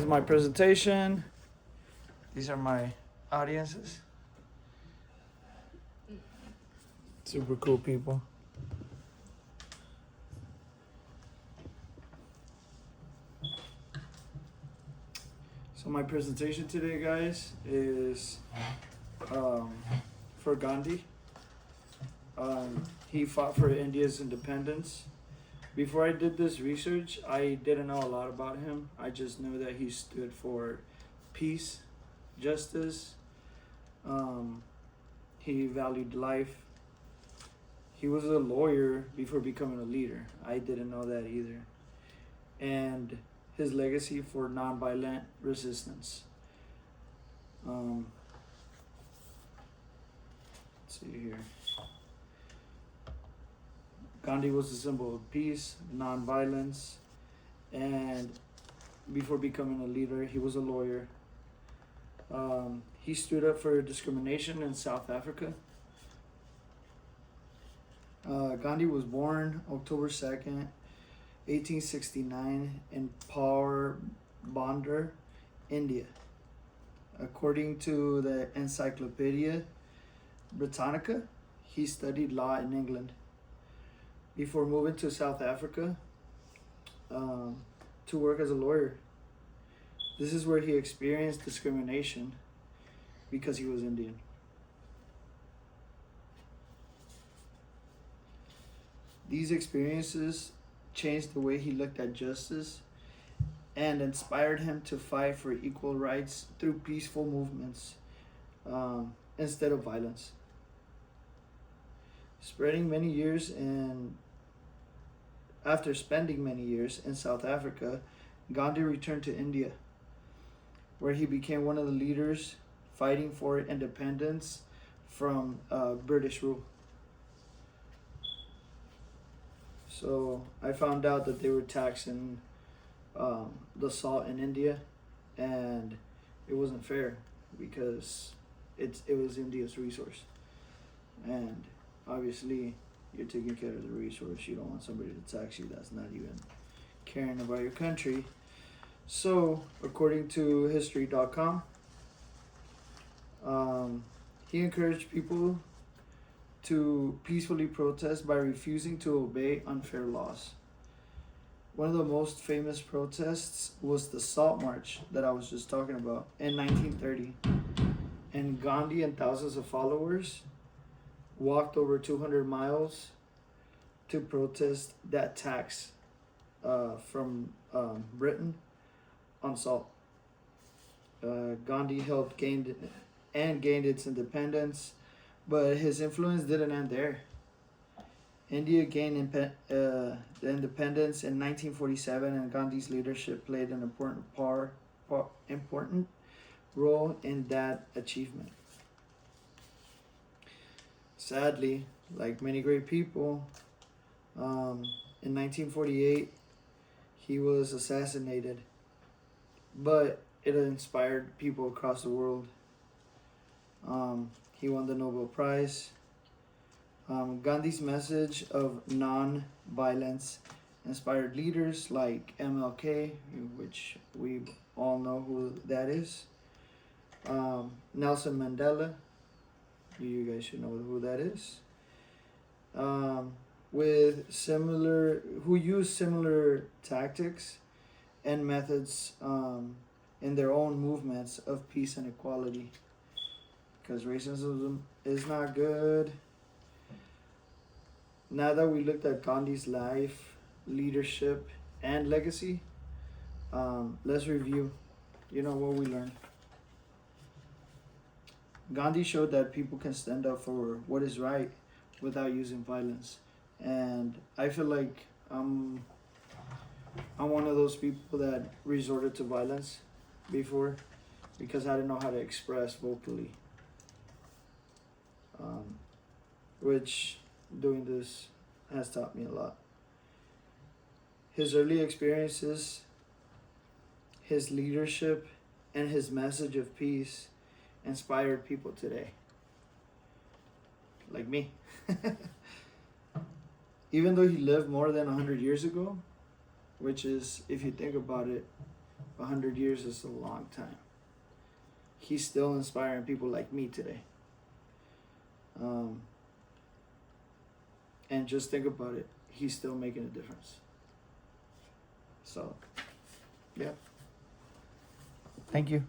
my presentation. These are my audiences. Super cool people. So my presentation today, guys, is for Gandhi. He fought for India's independence. Before I did this research, I didn't know a lot about him. I just knew that he stood for peace, justice. He valued life. He was a lawyer before becoming a leader. I didn't know that either. And his legacy for nonviolent resistance. Let's see here. Gandhi was a symbol of peace, nonviolence, and before becoming a leader, he was a lawyer. He stood up for discrimination in South Africa. Gandhi was born October 2nd, 1869 in Porbandar, India. According to the Encyclopedia Britannica, he studied law in England before moving to South Africa to work as a lawyer. This is where he experienced discrimination because he was Indian. These experiences changed the way he looked at justice and inspired him to fight for equal rights through peaceful movements instead of violence. After spending many years in South Africa, Gandhi returned to India, where he became one of the leaders fighting for independence from British rule. So I found out that they were taxing the salt in India, and it wasn't fair because it was India's resource, and obviously you're taking care of the resource. You don't want somebody to tax you that's not even caring about your country. So according to history.com, he encouraged people to peacefully protest by refusing to obey unfair laws. One of the most famous protests was the Salt March that I was just talking about in 1930. And Gandhi and thousands of followers walked over 200 miles to protest that tax from Britain on salt. Gandhi helped gain its independence, but his influence didn't end there. India gained the independence in 1947, and Gandhi's leadership played an important role in that achievement. Sadly, like many great people, in 1948, he was assassinated, but it inspired people across the world. He won the Nobel Prize. Gandhi's message of non-violence inspired leaders like MLK, which we all know who that is. Nelson Mandela, you guys should know who that is. Who used similar tactics and methods in their own movements of peace and equality. Because racism is not good. Now that we looked at Gandhi's life, leadership, and legacy, let's review, what we learned. Gandhi showed that people can stand up for what is right without using violence. And I feel like I'm one of those people that resorted to violence before because I didn't know how to express vocally. Which doing this has taught me a lot. His early experiences, his leadership, and his message of peace inspired people today. Like me. Even though he lived more than 100 years ago, which is, if you think about it, 100 years is a long time. He's still inspiring people like me today. And just think about it. He's still making a difference. So, yeah. Thank you.